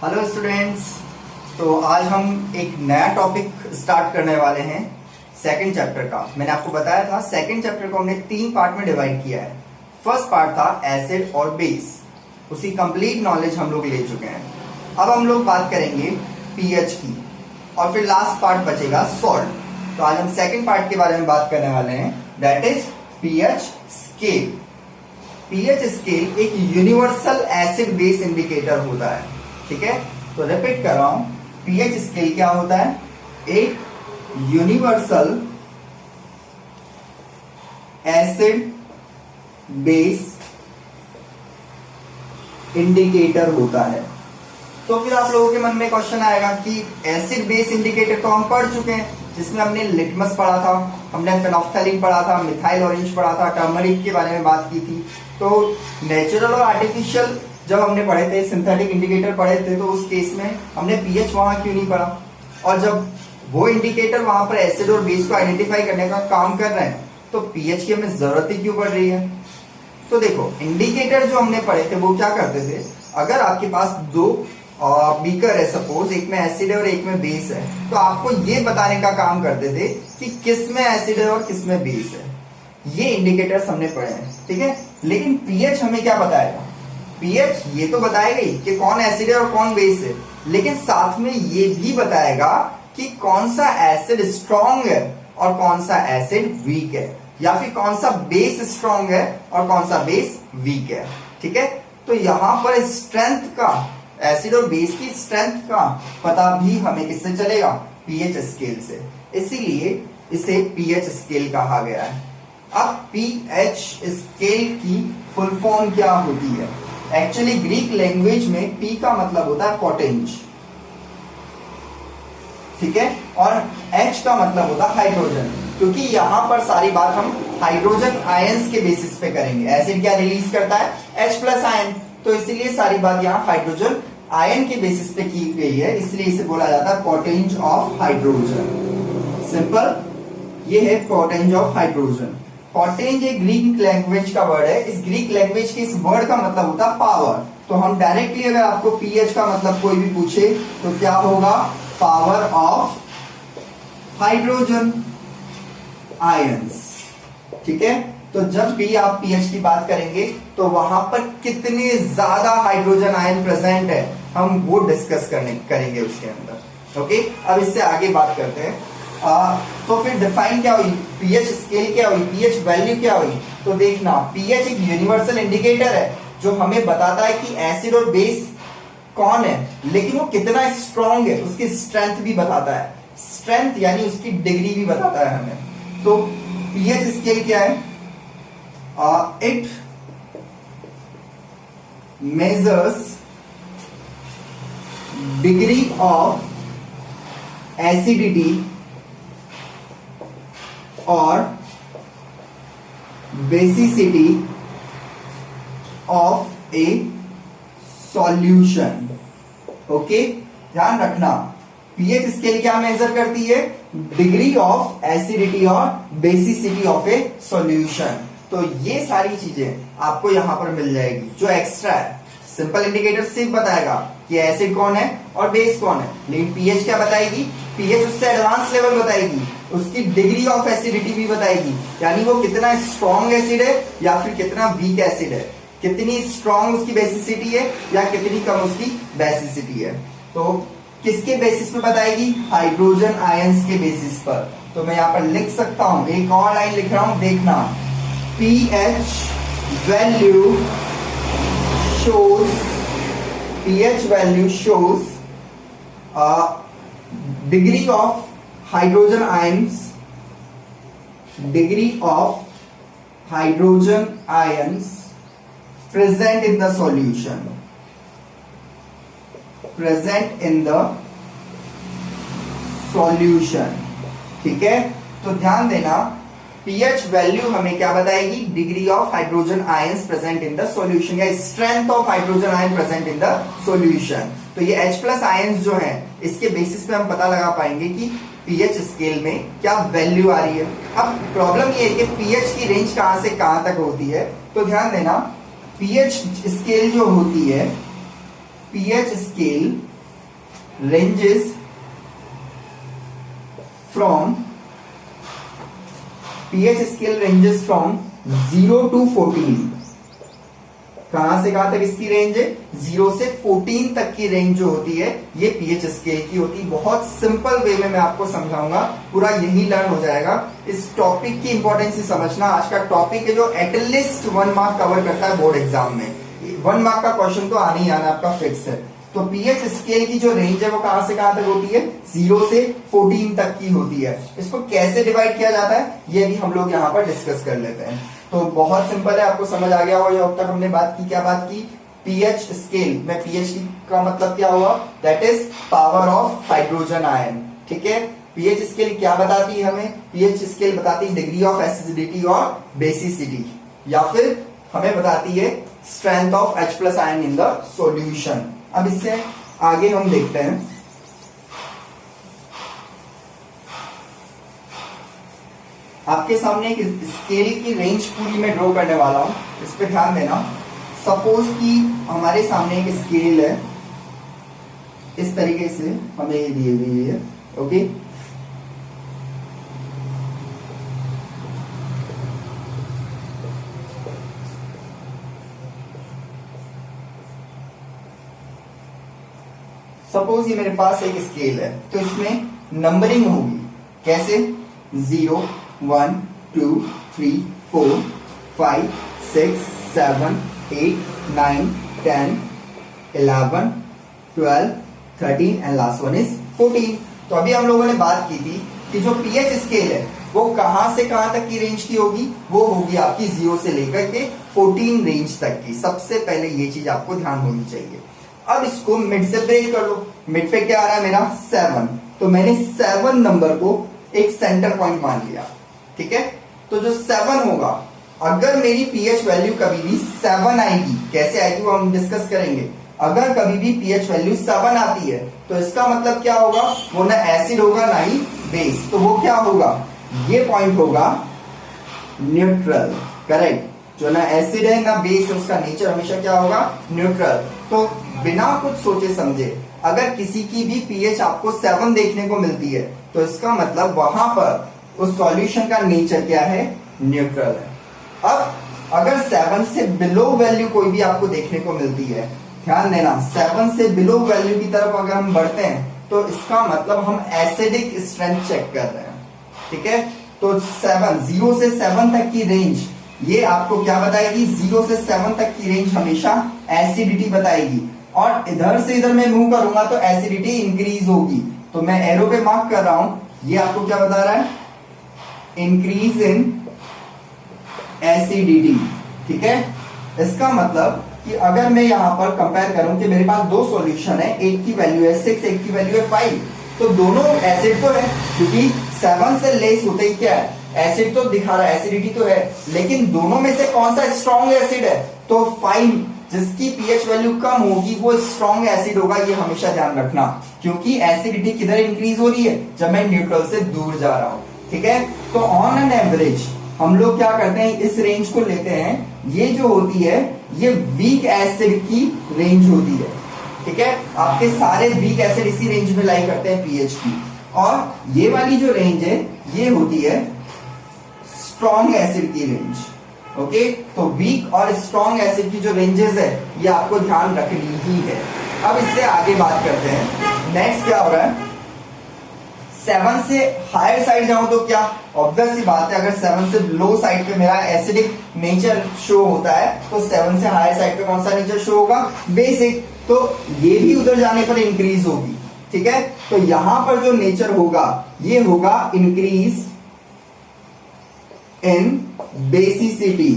Hello students. तो आज हम एक नया टॉपिक स्टार्ट करने वाले हैं सेकंड चैप्टर का। मैंने आपको बताया था सेकंड चैप्टर को हमने 3 पार्ट में डिवाइड किया है। फर्स्ट पार्ट था एसिड और बेस, उसकी कंप्लीट नॉलेज हम लोग ले चुके हैं। अब हम लोग बात करेंगे पीएच की और फिर लास्ट पार्ट बचेगा सॉल्ट। तो आज हम सेकंड पार्ट के बारे में बात करने वाले हैं, that is pH scale. PH scale एक यूनिवर्सल एसिड बेस इंडिकेटर होता है, ठीक है। तो रिपीट कर रहा हूं, पीएच स्केल क्या होता है? एक यूनिवर्सल एसिड बेस इंडिकेटर होता है। तो फिर आप लोगों के मन में क्वेश्चन आएगा कि एसिड बेस इंडिकेटर तो हम पढ़ चुके हैं, जिसमें हमने लिटमस पढ़ा था, हमने फेनोल्फथालीन पढ़ा था, मिथाइल ऑरेंज पढ़ा था, टर्मरिक के बारे में बात की थी। तो नेचुरल और आर्टिफिशियल जब हमने पढ़े थे, सिंथेटिक इंडिकेटर पढ़े थे, तो उस केस में हमने पीएच वहां क्यों नहीं पढ़ा? और जब वो इंडिकेटर वहां पर एसिड और बेस को आइडेंटिफाई करने का काम कर रहे हैं, तो पीएच की हमें जरूरत ही क्यों पड़ रही है? तो देखो, इंडिकेटर जो हमने पढ़े थे वो क्या करते थे, अगर आपके पास 2 बीकर है, सपोज एक में एसिड है और एक में बेस है, तो आपको ये बताने का काम करते थे कि किस में एसिड है और किस में बेस है। ये इंडिकेटर्स हमने पढ़े हैं, ठीक है। लेकिन पीएच हमें क्या बताएगा? पीएच ये तो बताएगा ही कि कौन एसिड है और कौन बेस है, लेकिन साथ में ये भी बताएगा कि कौन सा एसिड स्ट्रॉन्ग है और कौन सा एसिड वीक है, या फिर कौन सा बेस स्ट्रॉन्ग है और कौन सा बेस वीक है, ठीक है। तो यहां पर स्ट्रेंथ का, एसिड और बेस की स्ट्रेंथ का पता भी हमें किससे चलेगा? पीएच स्केल से। इसीलिए इसे पीएच स्केल कहा गया है। अब पीएच स्केल की फुल फॉर्म क्या होती है? एक्चुअली ग्रीक लैंग्वेज में पी का मतलब होता है पोटेंज, ठीक है, और एच का मतलब होता है हाइड्रोजन। क्योंकि यहां पर सारी बात हम हाइड्रोजन आयंस के बेसिस पे करेंगे। एसिड क्या रिलीज करता है? H+ ion. तो इसीलिए सारी बात यहाँ हाइड्रोजन आयन के बेसिस पे की गई है, इसलिए इसे बोला जाता है पोटेंज ऑफ हाइड्रोजन। सिंपल, ये है पोटेंज ऑफ हाइड्रोजन। पोटेंज एक ग्रीक लैंग्वेज का वर्ड है। इस ग्रीक लैंग्वेज के इस वर्ड का मतलब होता है पावर। तो हम डायरेक्टली अगर आपको पीएच का मतलब कोई भी पूछे तो क्या होगा? पावर ऑफ हाइड्रोजन आयंस, ठीक है। तो जब भी आप पीएच की बात करेंगे तो वहां पर कितने ज्यादा हाइड्रोजन आयन प्रेजेंट है, हम वो डिस्कस करेंगे उसके अंदर। ओके, अब इससे आगे बात करते हैं। तो फिर डिफाइन क्या हुई? पीएच स्केल क्या हुई? पीएच वैल्यू क्या हुई? तो देखना, पीएच एक यूनिवर्सल इंडिकेटर है जो हमें बताता है कि एसिड और बेस कौन है, लेकिन वो कितना स्ट्रॉन्ग है, उसकी स्ट्रेंथ भी बताता है। स्ट्रेंथ यानी उसकी डिग्री भी बताता है हमें। तो पीएच स्केल क्या है? It measures degree of acidity और basicity of a solution. Okay, ध्यान रखना, पीएच स्केल क्या मेजर करती है? डिग्री ऑफ एसिडिटी और बेसिसिटी ऑफ ए सॉल्यूशन। तो ये सारी चीजें आपको यहां पर मिल जाएगी जो एक्स्ट्रा है। सिंपल इंडिकेटर सिर्फ बताएगा कि एसिड कौन है और बेस कौन है, लेकिन पीएच क्या बताएगी? पीएच उससे एडवांस लेवल बताएगी, उसकी डिग्री ऑफ एसिडिटी भी बताएगी, यानी वो कितना स्ट्रॉन्ग एसिड है या फिर कितना वीक एसिड है, कितनी स्ट्रॉन्ग उसकी बेसिसिटी है या कितनी कम उसकी बेसिसिटी है। तो किसके बेसिस पे बताएगी? हाइड्रोजन आयंस के बेसिस पर। तो मैं यहां पर लिख सकता हूं, एक और लाइन लिख रहा हूं, देखना, pH value shows degree of hydrogen ions, degree of hydrogen ions present in the solution, present in the solution, ठीक है। तो ध्यान देना, पीएच वैल्यू हमें क्या बताएगी? Degree of hydrogen ions present in the solution या strength of hydrogen ion present in the solution. तो ये H+ आयंस जो है, इसके बेसिस पे हम पता लगा पाएंगे कि पीएच स्केल में क्या वैल्यू आ रही है। अब प्रॉब्लम ये है कि पीएच की रेंज कहां से कहां तक होती है। तो ध्यान देना, पीएच स्केल जो होती है, pH scale ranges from pH scale ranges from 0 to 14। कहां से कहां तक इसकी रेंज है? 0 से 14 तक की रेंज जो होती है ये पीएच स्केल की होती है। बहुत सिंपल वे में मैं आपको समझाऊंगा, पूरा यही लर्न हो जाएगा। इस टॉपिक की इंपॉर्टेंस ही समझना। आज का टॉपिक है जो एटलीस्ट 1 मार्क कवर करता है बोर्ड एग्जाम में। 1 मार्क का क्वेश्चन तो आने ही आना आपका फिक्स है। तो पीएच स्केल की जो रेंज है वो कहां से कहां तक होती है? 0 से 14 तक की होती है। इसको कैसे डिवाइड किया जाता है ये भी हम लोग यहाँ पर डिस्कस कर लेते हैं। तो बहुत सिंपल है, आपको समझ आ गया होगा। जो अब तक हमने बात की, क्या बात की? पीएच स्केल में पीएच का मतलब क्या हुआ? That is power of hydrogen ion. ठीक है, पीएच स्केल क्या बताती है हमें? पीएच स्केल बताती है डिग्री ऑफ एसिडिटी और बेसिसिटी, या फिर हमें बताती है strength of H+ ion in the solution. अब इससे आगे हम देखते हैं। आपके सामने एक स्केल की रेंज पूरी मैं ड्रॉ करने वाला हूं, इस पे ध्यान देना। सपोज कि हमारे सामने एक स्केल है, इस तरीके से हमें ये दी हुई है। ओके, सपोज ये मेरे पास एक स्केल है, तो इसमें नंबरिंग होगी। कैसे? 0 1 2 3 4 5 6 7 8 9 10 11 12 13 एंड लास्ट वन इज 14। तो अभी हम लोगों ने बात की थी कि जो पीएच स्केल है वो कहां से कहां तक की रेंज की होगी? वो होगी आपकी 0 से लेकर के 14 रेंज तक की। सबसे पहले ये चीज आपको ध्यान होनी चाहिए। अब इसको मिड से ब्रेक कर लो। मिड पे क्या आ रहा है मेरा? 7। तो मैंने 7 नंबर को एक सेंटर पॉइंट मान लिया। ठीक है, तो जो 7 होगा, अगर मेरी पीएच वैल्यू कभी भी 7 आएगी, कैसे आएगी वो हम डिस्कस करेंगे। अगर कभी भी पीएच वैल्यू 7 आती है तो इसका मतलब क्या होगा? वो ना एसिड होगा ना ही बेस। तो वो क्या होगा? ये पॉइंट होगा न्यूट्रल। करेक्ट, जो ना एसिड है ना बेस है, उसका नेचर हमेशा क्या होगा? न्यूट्रल। तो बिना कुछ सोचे समझे अगर किसी की भी पीएच आपको 7 देखने को मिलती है तो इसका मतलब वहां पर उस सॉल्यूशन का नेचर क्या है? न्यूट्रल है। अब अगर 7 से बिलो वैल्यू कोई भी आपको देखने को मिलती है, ध्यान देना, 7 से बिलो वैल्यू की तरफ अगर हम बढ़ते हैं तो इसका मतलब हम एसिडिक स्ट्रेंथ चेक कर रहे हैं। ठीक है, तो 0 से 7 तक की रेंज ये आपको क्या बताएगी? 0 से 7 तक की रेंज हमेशा एसिडिटी बताएगी। और इधर से इधर मैं मूव करूंगा तो एसिडिटी इंक्रीज होगी। तो मैं एरो पे मार्क कर रहा हूं, ये आपको क्या बता रहा है? Increase in acidity. ठीक है, इसका मतलब कि अगर मैं यहां पर कंपेयर करूं कि मेरे पास 2 सॉल्यूशन है, एक की वैल्यू है 6, एक की वैल्यू है 5, तो दोनों एसिड तो है, क्योंकि 7 से लेस होते ही क्या है? एसिड तो दिखा रहा है, एसिडिटी तो है, लेकिन दोनों में से कौन सा स्ट्रॉन्ग एसिड है? तो 5, जिसकी पीएच वैल्यू कम होगी वो स्ट्रॉन्ग एसिड होगा। ये हमेशा ध्यान रखना, क्योंकि एसिडिटी किधर इंक्रीज हो रही है? जब मैं न्यूट्रल से दूर जा रहा हूं। ठीक है, तो ऑन एन एवरेज हम लोग क्या करते हैं? इस रेंज को लेते हैं। ये जो होती है ये वीक एसिड की रेंज होती है। ठीक है, आपके सारे वीक एसिड इसी रेंज में लाई करते हैं पीएच की। और ये वाली जो रेंज है ये होती है स्ट्रॉन्ग एसिड की रेंज। ओके, तो वीक और स्ट्रॉन्ग एसिड की जो रेंजेस है ये आपको ध्यान रखनी ही है। अब इससे आगे बात करते हैं। नेक्स्ट क्या हो रहा है? 7 से हायर साइड जाऊं तो क्या? ऑब्वियस सी बात है, अगर 7 से लो साइड पे मेरा एसिडिक नेचर शो होता है तो 7 से हायर साइड पे कौन सा नेचर शो होगा? बेसिक। तो ये भी उधर जाने पर इंक्रीज होगी। ठीक है, तो यहां पर जो नेचर होगा ये होगा इंक्रीज इन बेसिसिटी।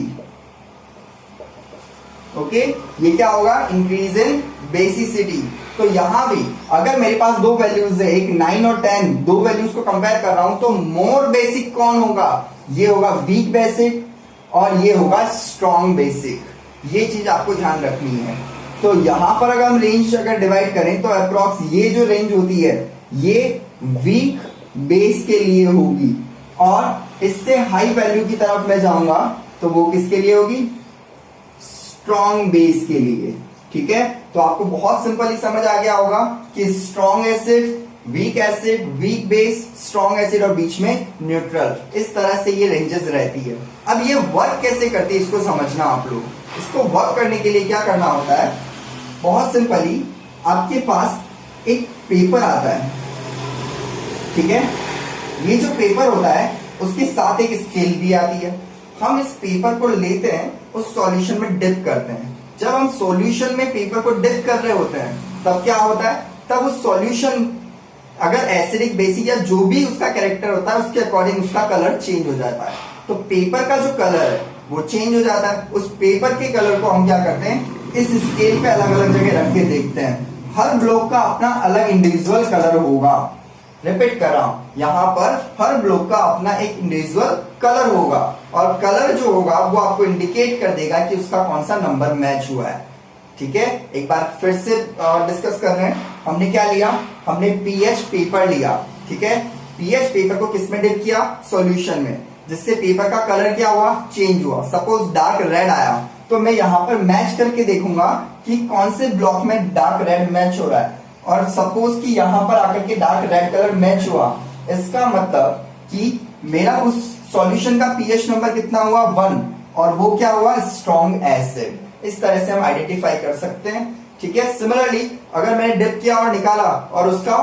ओके, ये क्या होगा? Increase in basicity. तो यहां भी अगर मेरे पास 2 वैल्यूज है, एक 9 और 10, 2 वैल्यूज को कंपेयर कर रहा हूं, तो मोर बेसिक कौन होगा? ये होगा वीक बेसिक और ये होगा स्ट्रॉन्ग बेसिक। ये चीज आपको ध्यान रखनी है। तो यहां पर अगर हम रेंज अगर डिवाइड करें तो अप्रॉक्स ये जो रेंज होती है ये वीक बेस के लिए होगी, और इससे हाई वैल्यू की तरफ मैं जाऊंगा तो वो किसके लिए होगी? स्ट्रॉन्ग बेस के लिए। ठीक है, तो आपको बहुत सिंपली समझ आ गया होगा कि strong acid, weak base, strong acid और बीच में न्यूट्रल, इस तरह से ये रेंजेस रहती है। अब ये वर्क कैसे करती है इसको समझना आप लोग। इसको वर्क करने के लिए क्या करना होता है, बहुत सिंपली आपके पास एक पेपर आता है, ठीक है, ये जो पेपर होता है उसके साथ एक स्केल भी आती है। हम इस पेपर को लेते हैं, उस सॉल्यूशन में डिप करते हैं। जब हम सॉल्यूशन में पेपर को डिप कर रहे होते हैं तब क्या होता है, तब उस सॉल्यूशन अगर एसिडिक, बेसिक या जो भी उसका कैरेक्टर होता है उसके अकॉर्डिंग उसका कलर चेंज हो जाता है। तो पेपर का जो कलर है वो चेंज हो जाता है। उस पेपर के कलर को हम क्या करते हैं, इस स्केल पे अलग अलग जगह रख के देखते हैं। हर ब्लॉक का अपना अलग इंडिविजुअल कलर होगा। रिपीट कर रहा हूं, यहाँ पर हर ब्लॉक का अपना एक इंडिविजुअल कलर होगा और कलर जो होगा वो आपको इंडिकेट कर देगा कि उसका कौन सा नंबर मैच हुआ है। ठीक है, एक बार फिर से डिस्कस कर रहे हैं। हमने क्या लिया, हमने पीएच पेपर लिया। ठीक है, पीएच पेपर को किस में डिप किया, सॉल्यूशन में, जिससे पेपर का कलर क्या हुआ, चेंज हुआ। सपोज डार्क रेड आया तो मैं यहाँ पर मैच करके देखूंगा कि कौन से ब्लॉक में डार्क रेड मैच हो रहा है। और सपोज कि यहां पर आकर के डार्क रेड कलर मैच हुआ, इसका मतलब कि मेरा उस सॉल्यूशन का पीएच नंबर कितना हुआ, 1, और वो क्या हुआ, स्ट्रॉन्ग एसिड। इस तरह से हम आइडेंटिफाई कर सकते हैं। ठीक है, सिमिलरली अगर मैंने डिप किया और निकाला और उसका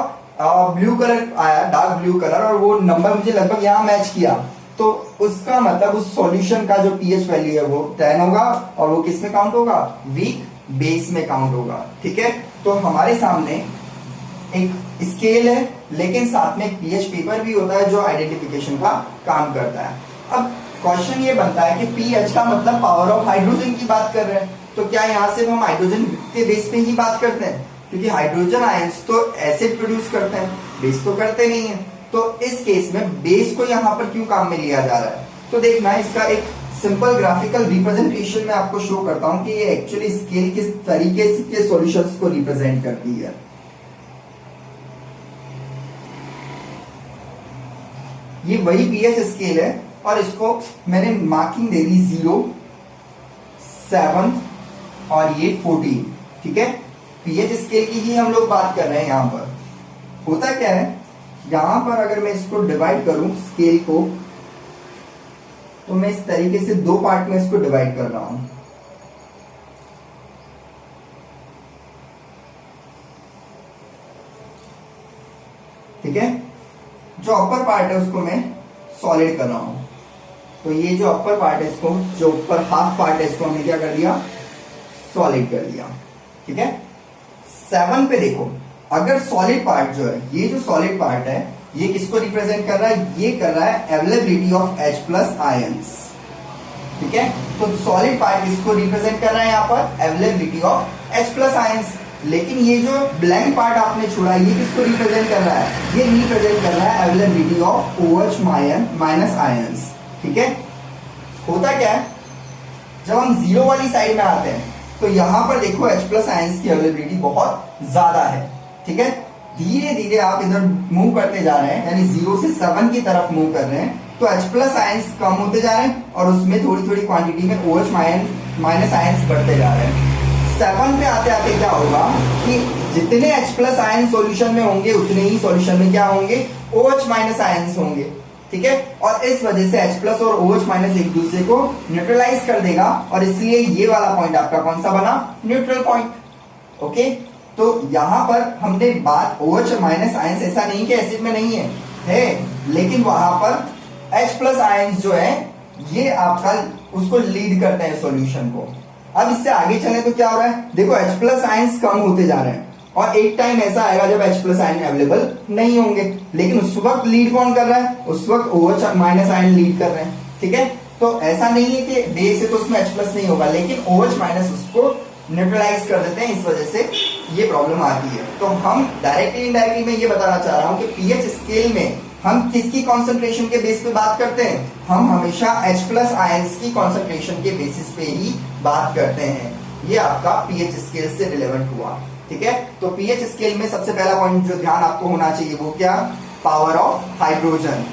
ब्लू कलर आया, डार्क ब्लू कलर, और वो नंबर मुझे लगभग यहां मैच किया, तो उसका मतलब उस सॉल्यूशन का जो पीएच वैल्यू है वो 10 होगा और वो किस में काउंट होगा, वीक बेस में काउंट होगा। ठीक है, तो हमारे सामने एक स्केल है लेकिन साथ में पीएच पेपर भी होता है जो आइडेंटिफिकेशन का काम करता है। अब क्वेश्चन ये बनता है कि पीएच का मतलब पावर ऑफ हाइड्रोजन की बात कर रहे हैं, तो क्या यहाँ से हम हाइड्रोजन के बेस पे ही बात करते हैं, क्योंकि हाइड्रोजन आयंस तो एसिड प्रोड्यूस करते हैं, बेस तो करते नहीं है। तो इस केस में बेस को यहाँ पर क्यों काम में लिया जा रहा है, तो देखना इसका एक सिंपल ग्राफिकल रिप्रेजेंटेशन में आपको शो करता हूं कि ये एक्चुअली स्केल किस तरीके के सॉल्यूशंस को रिप्रेजेंट करती है। ये वही पीएच स्केल है और इसको मैंने मार्किंग दे दी 0, 7 और ये 14। ठीक है, पीएच स्केल की ही हम लोग बात कर रहे हैं। यहां पर होता क्या है, यहां पर अगर मैं इसको डिवाइड करूं स्केल को, तो मैं इस तरीके से 2 पार्ट में इसको डिवाइड कर रहा हूं। ठीक है, जो अपर पार्ट है उसको मैं सॉलिड कर रहा हूं। तो ये जो अपर पार्ट है, इसको जो ऊपर हाफ पार्ट है, इसको हमने क्या कर दिया, सॉलिड कर दिया। ठीक है, 7 पे देखो, अगर सॉलिड पार्ट जो है, ये जो सॉलिड पार्ट है ये किसको रिप्रेजेंट कर रहा है, ये कर रहा है अवेलेबिलिटी ऑफ H+ आयंस। ठीक है, तो सॉलिड पार्ट इसको रिप्रेजेंट कर रहा है यहाँ पर अवेलेबिलिटी ऑफ H+ आयंस। लेकिन ये जो ब्लैंक पार्ट आपने छोड़ा, ये किसको रिप्रेजेंट कर रहा है, ये रिप्रेजेंट कर रहा है अवेलेबिलिटी ऑफ OH- आयंस। ठीक है, होता क्या है, जब हम 0 वाली साइड में आते हैं तो यहां पर देखो H+ आयंस की अवेलेबिलिटी बहुत ज्यादा है। ठीक है, धीरे धीरे आप इधर मूव करते जा रहे हैं, यानी 0 से 7 की तरफ मूव कर रहे हैं, तो H+ आयंस कम होते जा रहे हैं और उसमें थोड़ी थोड़ी क्वांटिटी में OH- आयंस बढ़ते जा रहे हैं। 7 पे आते आते क्या होगा कि जितने H+ आयन सॉल्यूशन में होंगे उतने ही सॉल्यूशन में क्या होंगे, OH- आयंस होंगे। ठीक है, और इस वजह से H+ और OH- एक दूसरे को न्यूट्रलाइज कर देगा और इसलिए ये वाला पॉइंट आपका कौन सा बना, न्यूट्रल पॉइंट। ओके, तो यहां पर हमने बात OH- आयंस, ऐसा नहीं कि एसिड में नहीं है, लेकिन वहां पर H+ आयंस जो है ये आपका उसको लीड करते हैं सॉल्यूशन को। अब इससे आगे चले तो क्या हो रहा है, देखो H+ आयंस कम होते जा रहे हैं और एक टाइम ऐसा आएगा जब H+ आयन अवेलेबल नहीं होंगे, लेकिन उस वक्त लीड कौन कर रहा है, उस वक्त OH- आयन लीड कर रहे हैं। ठीक है, तो ऐसा नहीं है कि बेस है तो उसमें H+ नहीं होगा, लेकिन OH- उसको न्यूट्रलाइज कर देते हैं, इस वजह से ये प्रॉब्लम आती है। तो हम डायरेक्टली इनडायरेक्टली में ये बताना चाह रहा हूं कि पीएच स्केल में हम किसकी कॉन्सेंट्रेशन के बेस पे बात करते हैं, हम हमेशा H+ आयंस की कॉन्सेंट्रेशन के बेसिस पे ही बात करते हैं। ये आपका पीएच स्केल से रिलेवेंट हुआ। ठीक है, तो पीएच स्केल में सबसे पहला पॉइंट जो ध्यान आपको होना चाहिए वो क्या, power of hydrogen.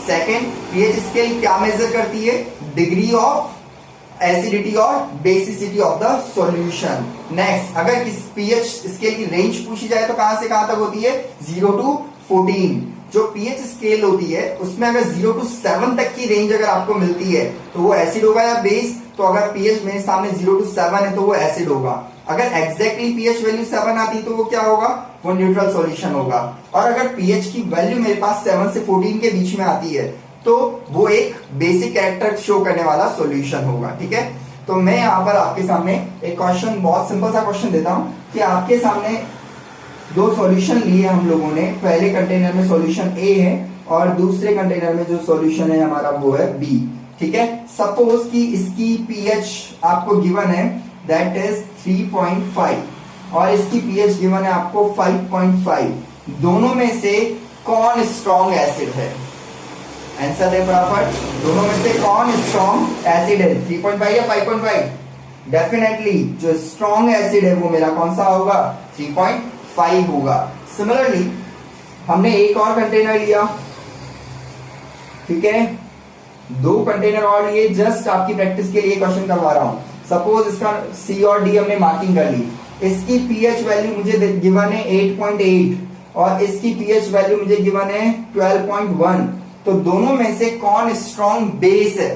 Second, pH scale क्या मेजर करती है, डिग्री ऑफ एसिडिटी और basicity of the solution. Next, अगर किस पीएच स्केल की रेंज पूछी जाए तो कहां से कहां तक होती है? 0 to 14। जो पीएच स्केल होती है उसमें अगर 0 to 7 तक की रेंज अगर आपको मिलती है तो वो एसिड होगा या बेस। तो अगर पीएच मेरे सामने 0 to 7 है तो वो एसिड होगा। अगर एग्जैक्टली पीएच वैल्यू 7 आती तो वो क्या होगा? वो न्यूट्रल सॉल्यूशन होगा। और अगर पीएच की वैल्यू मेरे पास 7 से 14 के बीच में आती है तो वो एक बेसिक कैरेक्टर शो करने वाला सॉल्यूशन होगा। ठीक है, तो मैं यहाँ पर आपके सामने एक क्वेश्चन, बहुत सिंपल सा क्वेश्चन देता हूं कि आपके सामने दो सॉल्यूशन लिए हम लोगों ने। पहले कंटेनर में सॉल्यूशन ए है और दूसरे कंटेनर में जो सॉल्यूशन है हमारा वो है बी। ठीक है, सपोज कि इसकी पीएच आपको गिवन है दैट इज 3.5 और इसकी पीएच गिवन है आपको 5.5। दोनों में से कौन स्ट्रॉन्ग एसिड है? आंसर है फटाफट, दोनों में से कौन स्ट्रॉन्ग एसिड है? 3.5 या 5.5? डेफिनेटली जो स्ट्रॉन्ग एसिड है वो मेरा कौन सा होगा? 3.5 होगा। सिमिलरली हमने एक और कंटेनर लिया, ठीक है, दो कंटेनर और लिए, जस्ट आपकी प्रैक्टिस के लिए क्वेश्चन करवा रहा हूं। सपोज इसका सी और डी हमने मार्किंग कर ली। इसकी पीएच वैल्यू मुझे गिवन है 8.8 और इसकी पीएच वैल्यू मुझे गिवन है 12.1। तो दोनों में से कौन स्ट्रॉन्ग बेस है?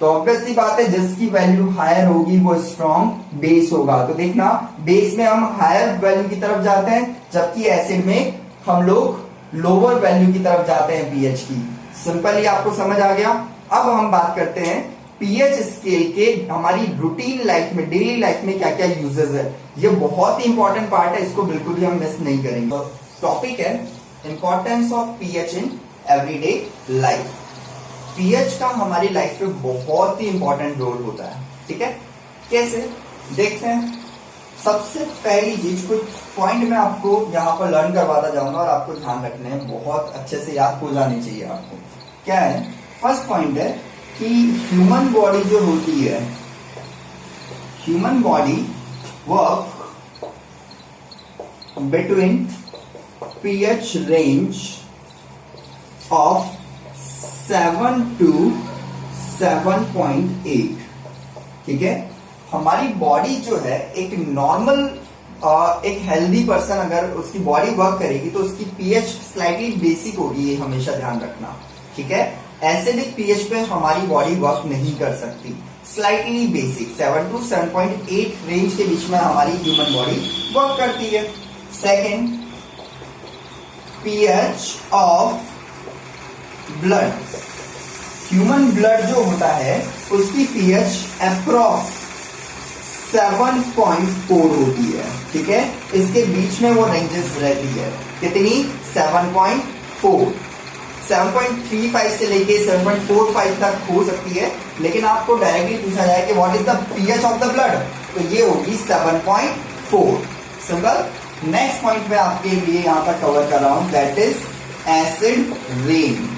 तो ऑब्वियस सी बात है जिसकी वैल्यू हायर होगी वो स्ट्रॉन्ग बेस होगा। तो देखना, बेस में हम हायर वैल्यू की तरफ जाते हैं जबकि एसिड में हम लोग लोअर वैल्यू की तरफ जाते हैं पीएच की। सिंपली आपको समझ आ गया। अब हम बात करते हैं पीएच स्केल के हमारी रूटीन लाइफ में, डेली लाइफ में क्या क्या यूजेस है। ये बहुत ही इंपॉर्टेंट पार्ट है, इसको बिल्कुल भी हम मिस नहीं करेंगे। टॉपिक है importance of pH in everyday life. PH का हमारी लाइफ में बहुत ही इंपॉर्टेंट रोल होता है। ठीक है, कैसे देखते हैं। सबसे पहली चीज, कुछ पॉइंट मैं आपको यहाँ पर लर्न करवाता जाऊंगा और आपको ध्यान रखने हैं, बहुत अच्छे से याद हो जानी चाहिए आपको। क्या है? फर्स्ट पॉइंट है कि ह्यूमन बॉडी जो होती है, human body work between pH range of 7 to 7.8। ठीक है, हमारी बॉडी जो है एक नॉर्मल, एक हेल्दी पर्सन अगर उसकी बॉडी वर्क करेगी तो उसकी पीएच स्लाइटली बेसिक होगी, ये हमेशा ध्यान रखना। ठीक है, एसिडिक पीएच पे हमारी बॉडी वर्क नहीं कर सकती, स्लाइटली बेसिक 7 to 7.8 रेंज के बीच में हमारी ह्यूमन बॉडी वर्क करती है। Second, pH of blood. Human blood जो होता है उसकी पीएच अप्रॉक्स 7.4 होती है। ठीक है, इसके बीच में वो रेंजेस रहती है। कितनी? 7.4, 7.35 से लेके 7.45 तक हो सकती है। लेकिन आपको डायरेक्टली पूछा जाए कि what is the pH of the blood, तो ये होगी 7.4। सिंपल। नेक्स्ट पॉइंट मैं आपके लिए यहां पर कवर कर रहा हूं, दैट इज एसिड रेन।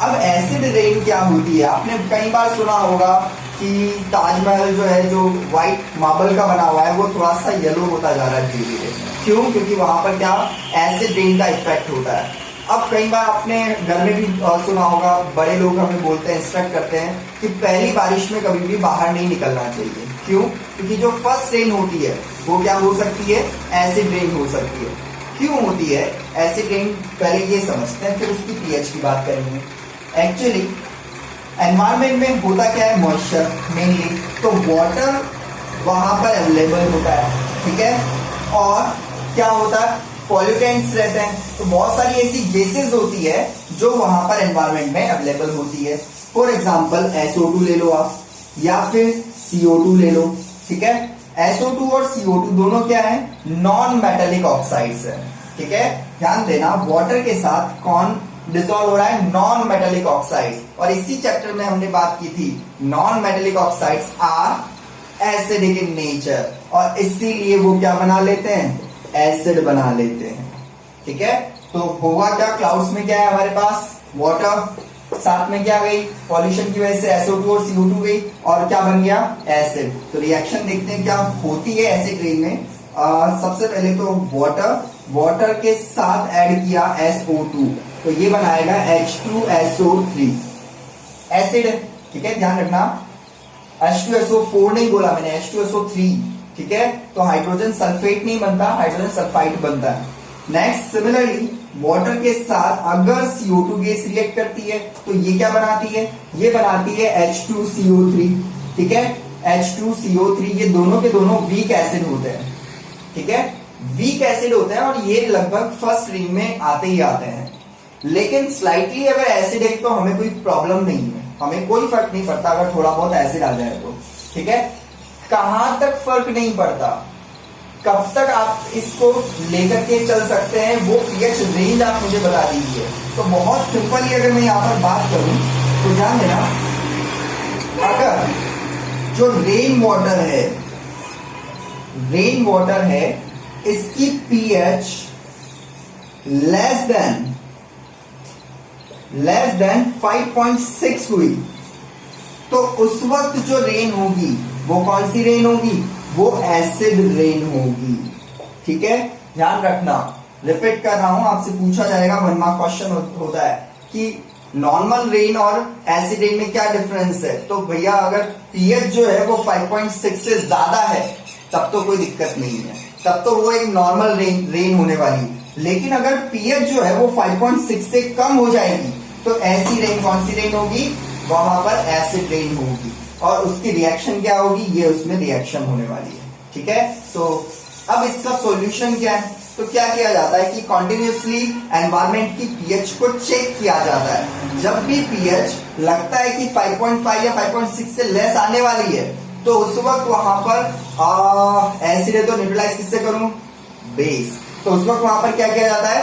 अब एसिड रेन क्या होती है? आपने कई बार सुना होगा कि ताजमहल जो है, जो व्हाइट मार्बल का बना हुआ है, वो थोड़ा सा येलो होता जा रहा है धीरे धीरे। क्यों? क्योंकि वहां पर क्या, एसिड रेन का इफेक्ट होता है। अब कई बार आपने घर में भी सुना होगा, बड़े लोग हमें बोलते हैं, इंस्ट्रक्ट करते हैं कि पहली बारिश में कभी भी बाहर नहीं निकलना चाहिए। क्यों? क्योंकि जो फर्स्ट रेन होती है वो क्या हो सकती है? एसिड रेन हो सकती है। क्यों होती है एसिड रेन? पहले ये समझते हैं, फिर उसकी पीएच की बात करेंगे। एक्चुअली एनवायरमेंट में होता क्या है? मॉइस्चर मेनली, तो वाटर वहां पर अवेलेबल होता है। ठीक है, और क्या होता है? पॉल्यूटेंट्स रहते हैं। तो बहुत सारी ऐसी गैसेस होती है जो वहां पर एनवायरमेंट में अवेलेबल होती है। फॉर एग्जाम्पल SO2 ले लो आप, या फिर CO2 ले लो। ठीक है, SO2 और CO2 दोनों क्या है? नॉन मेटेलिक ऑक्साइड्स है। ठीक है, ध्यान देना, वाटर के साथ कौन डिसॉल्व हो रहा है? Non metallic oxides. और इसी चैप्टर में हमने बात की थी, non metallic oxides are acidic in nature, और इसीलिए वो क्या बना लेते हैं? एसिड बना लेते हैं। ठीक है, तो होगा क्या? क्लाउड्स में क्या है हमारे पास? वाटर, साथ में क्या गई? पॉल्यूशन की वजह से SO2 और CO2 गई, और क्या बन गया? एसिड। तो रिएक्शन देखते हैं क्या होती है एसिड रेन में। सबसे पहले तो वाटर के साथ ऐड किया SO2, तो ये बनाएगा H2SO3 एसिड। ठीक है, ध्यान रखना, H2SO4 नहीं बोला मैंने, H2SO3, ठीक है। तो हाइड्रोजन सल्फेट नहीं बनता, हाइड्रोजन सल्फाइड बनता है। नेक्स्ट, सिमिलरली वाटर के साथ अगर CO2 गैस रिएक्ट करती है तो ये क्या बनाती है, ये बनाती है H2CO3, ठीक है। H2CO3, ये दोनों के दोनों वीक एसिड होते हैं, ठीक है, वीक एसिड होते हैं और ये लगभग फर्स्ट रिंग में आते ही आते हैं। लेकिन स्लाइटली अगर एसिड है तो हमें कोई प्रॉब्लम नहीं है, हमें कोई फर्क नहीं पड़ता अगर थोड़ा बहुत एसिड आ जाए तो, ठीक है। कहां तक फर्क नहीं पड़ता, कब तक आप इसको लेकर के चल सकते हैं, वो पीएच रेंज आप मुझे बता दीजिए। तो बहुत सिंपली अगर मैं यहां पर बात करूं तो ध्यान देना, अगर जो रेन वाटर है इसकी पीएच लेस देन 5.6 हुई तो उस वक्त जो रेन होगी वो कौन सी रेन होगी, वो एसिड रेन होगी, ठीक है। ध्यान रखना, रिपीट कर रहा हूं, आपसे पूछा जाएगा, 1 मार्क क्वेश्चन होता है कि नॉर्मल रेन और एसिड रेन में क्या डिफरेंस है। तो भैया अगर पीएच जो है वो 5.6 से ज्यादा है तब तो कोई दिक्कत नहीं है, तब तो वो एक नॉर्मल रेन होने वाली। लेकिन अगर पीएच जो है वो 5.6 से कम हो जाएगी तो ऐसी रेन कौन सी रेन होगी, वहां पर एसिड रेन होगी और उसकी रिएक्शन क्या होगी, ये उसमें रिएक्शन होने वाली है, ठीक है। तो अब इसका सॉल्यूशन क्या है, तो क्या किया जाता है कि कॉन्टिन्यूसली एनवायरमेंट की पीएच को चेक किया जाता है। जब भी पीएच लगता है कि 5.5 या 5.6 से लेस आने वाली है तो उस वक्त वहां पर एसिड है तो न्यूट्रलाइज किससे करूं, बेस। तो उस वक्त वहां पर क्या किया जाता है,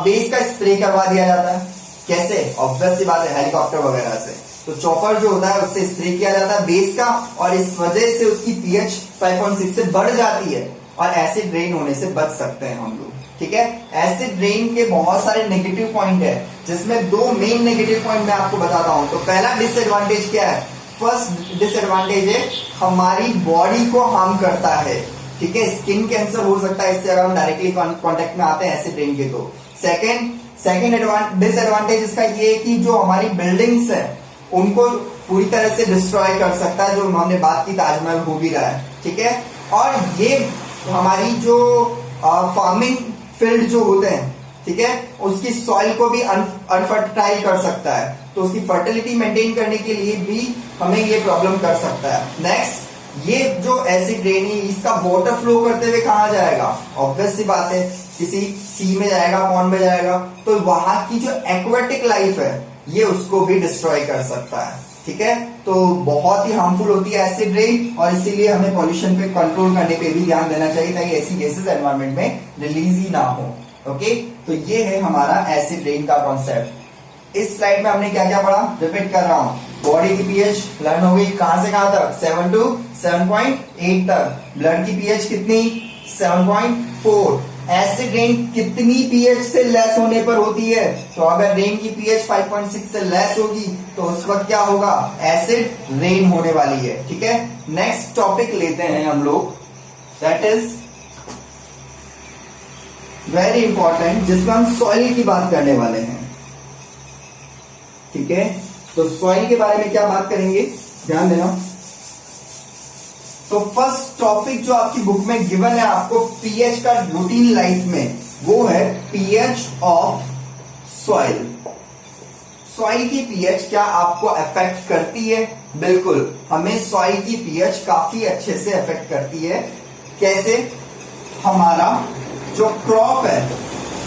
बेस का स्प्रे करवा दिया जाता है। कैसे, ऑब्वियस सी बात है, हेलीकॉप्टर वगैरह से। तो चॉपर जो होता है उससे स्प्रे किया जाता है बेस का, और इस वजह से उसकी पीएच 5.6 से बढ़ जाती है और एसिड रेन होने से बच सकते हैं हम लोग, ठीक है। एसिड रेन के बहुत सारे नेगेटिव पॉइंट है, जिसमें 2 मेन नेगेटिव पॉइंट मैं आपको बताता हूं। तो पहला डिसएडवांटेज क्या है, फर्स्ट डिसएडवांटेज है हमारी बॉडी को हार्म करता है, ठीक है। स्किन कैंसर हो सकता है इससे अगर हम डायरेक्टली कांटेक्ट में आते हैं एसिड रेन के। तो सेकंड डिसएडवांटेज इसका ये है कि जो हमारी बिल्डिंग्स है उनको पूरी तरह से डिस्ट्रॉय कर सकता है, जो हमने बात की ताजमहल हो भी रहा है, ठीक है। और ये हमारी जो फार्मिंग फील्ड जो होते हैं, ठीक है, उसकी सॉइल को भी अनफर्टाइल कर सकता है, तो उसकी फर्टिलिटी मेंटेन करने के लिए भी हमें ये प्रॉब्लम कर सकता है। नेक्स्ट, ये जो एसिड रेन है इसका वाटर फ्लो करते हुए कहां जाएगा, ऑब्वियस सी बात है किसी सी में जाएगा, पॉन्ड में जाएगा, तो वहां की जो एक्वेटिक लाइफ है ये उसको भी डिस्ट्रॉय कर सकता है, ठीक है। तो बहुत ही हार्मफुल होती है एसिड रेन, और इसीलिए हमें पॉल्यूशन पे कंट्रोल करने पे भी ध्यान देना चाहिए ताकि ऐसी गैसेस एनवायरनमेंट में रिलीज ही ना हो, ओके। तो ये है हमारा एसिड रेन का कॉन्सेप्ट। इस स्लाइड में हमने क्या क्या पढ़ा, रिपीट कर रहा हूं। बॉडी की पीएच लर्न हो गई, कहां से कहां तक, 7 to 7.8 तक। ब्लड की पीएच कितनी, 7.4। एसिड रेन कितनी पीएच से लेस होने पर होती है, तो अगर रेन की पीएच 5.6 से लेस होगी तो उस वक्त क्या होगा, एसिड रेन होने वाली है, ठीक है। नेक्स्ट टॉपिक लेते हैं हम लोग, दैट इज वेरी इंपॉर्टेंट, जिसमें हम सॉइल की बात करने वाले हैं, ठीक है। तो सॉइल के बारे में क्या बात करेंगे, ध्यान देना। तो फर्स्ट टॉपिक जो आपकी बुक में गिवन है आपको पीएच का रूटीन लाइफ में, वो है पीएच ऑफ सॉइल। सॉइल की पीएच क्या आपको अफेक्ट करती है, बिल्कुल, हमें सॉइल की पीएच काफी अच्छे से अफेक्ट करती है। कैसे, हमारा जो क्रॉप है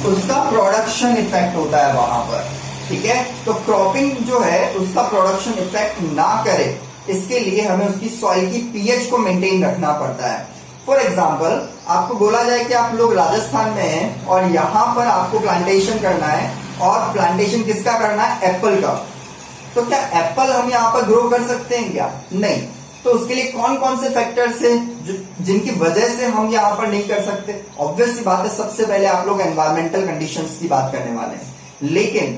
उसका प्रोडक्शन इफेक्ट होता है वहां पर, ठीक है। तो क्रॉपिंग जो है उसका प्रोडक्शन इफेक्ट ना करे, इसके लिए हमें उसकी सॉइल की पीएच को मेंटेन रखना पड़ता है। फॉर एग्जाम्पल, आपको बोला जाए कि आप लोग राजस्थान में हैं और यहां पर आपको प्लांटेशन करना है, और प्लांटेशन किसका करना है, एप्पल का। तो क्या एप्पल हम यहाँ पर ग्रो कर सकते हैं क्या, नहीं। तो उसके लिए कौन कौन से फैक्टर्स हैं जिनकी वजह से हम यहाँ पर नहीं कर सकते, ऑब्वियस सी बात है, सबसे पहले आप लोग एनवायरमेंटल कंडीशंस की बात करने वाले हैं। लेकिन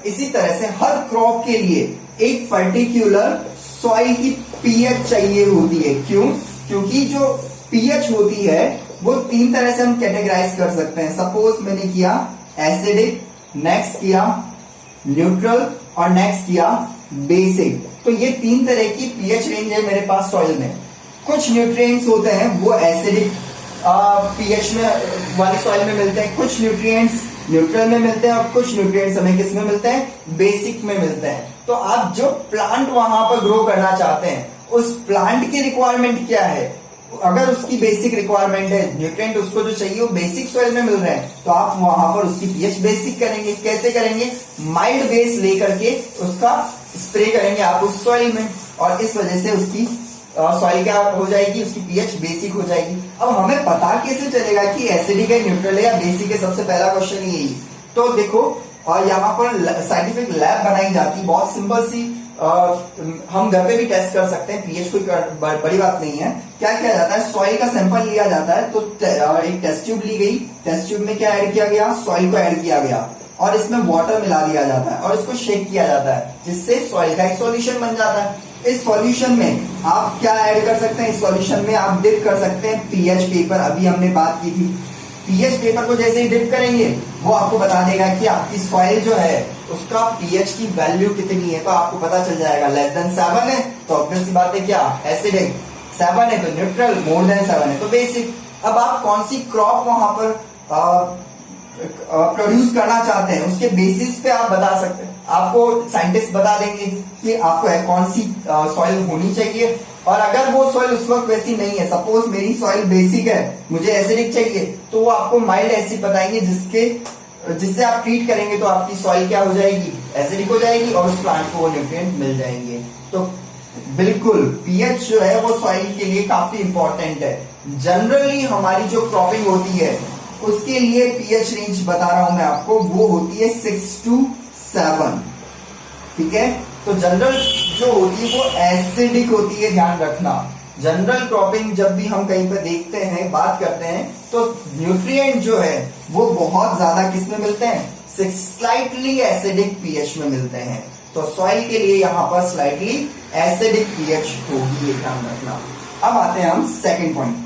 इसी तरह से हर क्रॉप के लिए एक पर्टिकुलर सॉइल की पीएच चाहिए होती है। क्यों, क्योंकि जो पीएच होती है वो 3 तरह से हम कैटेगराइज कर सकते हैं। सपोज मैंने किया एसिडिक, नेक्स्ट किया न्यूट्रल और नेक्स्ट किया बेसिक। तो ये 3 तरह की पीएच रेंज है मेरे पास सॉइल में। कुछ न्यूट्रिएंट्स होते हैं वो एसिडिक पीएच में वाली सॉइल में मिलते हैं, कुछ न्यूट्रिएंट्स न्यूट्रल में मिलते हैं और कुछ न्यूट्रिएंट्स हमें किस में मिलते हैं, बेसिक में मिलते हैं। तो आप जो प्लांट वहां पर ग्रो करना चाहते हैं उस प्लांट की रिक्वायरमेंट क्या है, अगर उसकी बेसिक रिक्वायरमेंट है, न्यूट्रिएंट उसको जो चाहिए वो बेसिक सॉइल में मिल रहे हैं, तो आप वहां पर उसकी पीएच बेसिक करेंगे। कैसे करेंगे, माइल्ड बेस लेकर के उसका स्प्रे करेंगे आप उस सॉइल में, और इस वजह से उसकी सॉइल क्या हो जाएगी, उसकी पीएच बेसिक हो जाएगी। अब हमें पता कैसे चलेगा कि एसिडिक है, न्यूट्रल है या बेसिक है, सबसे पहला क्वेश्चन यही। तो देखो और यहाँ पर साइंटिफिक लैब बनाई जाती, बहुत सिंपल सी, हम घर पे भी टेस्ट कर सकते हैं, पीएच कोई बड़ी बात नहीं है। क्या किया जाता है, सॉइल का सैंपल लिया जाता है, तो एक टेस्ट ट्यूब ली गई, टेस्ट ट्यूब में क्या ऐड किया गया, सॉइल को ऐड किया गया और इसमें वाटर मिला दिया जाता है और इसको शेक किया जाता है, जिससे सॉइल का एक सॉल्यूशन बन जाता है। इस सॉल्यूशन में आप क्या ऐड कर सकते हैं, इस सॉल्यूशन में आप डिप कर सकते हैं पीएच पेपर। अभी हमने बात की थी, पीएच पेपर को जैसे ही डिप करेंगे वो आपको बता देगा कि आपकी सॉइल जो है उसका पीएच की वैल्यू कितनी है, तो आपको पता चल जाएगा। लेस देन 7 है तो ऑब्वियस सी बात है क्या, एसिडिक, 7 है तो न्यूट्रल, मोर देन 7 है तो बेसिक। अब आप कौन सी क्रॉप वहां पर प्रोड्यूस करना चाहते हैं उसके बेसिस पे आप बता सकते हैं, आपको साइंटिस्ट बता देंगे कि आपको कौन सी सॉइल होनी चाहिए। और अगर वो सॉइल उस वक्त वैसी नहीं है, सपोज मेरी सॉइल बेसिक है, मुझे एसिडिक चाहिए, तो वो आपको माइल्ड एसिड बताएंगे, जिससे आप ट्रीट करेंगे तो आपकी सॉइल क्या हो जाएगी, एसिडिक हो जाएगी और उस प्लांट को वो न्यूट्रिएंट मिल जाएंगे। तो बिल्कुल पीएच जो है वो सॉइल के लिए काफी इंपॉर्टेंट है। जनरली हमारी जो क्रॉपिंग होती है उसके लिए पीएच रेंज बता रहा हूं मैं आपको, वो होती है 6 to 7, ठीक है। तो जनरल जो होती है वो एसिडिक होती है, ध्यान रखना। जनरल क्रॉपिंग जब भी हम कहीं पर देखते हैं, बात करते हैं, तो न्यूट्रिएंट जो है वो बहुत ज्यादा किसमें मिलते हैं, स्लाइटली एसिडिक पीएच में मिलते हैं। तो सॉइल के लिए यहाँ पर स्लाइटली एसिडिक पीएच होगी, ये ध्यान रखना। अब आते हैं हम सेकंड पॉइंट।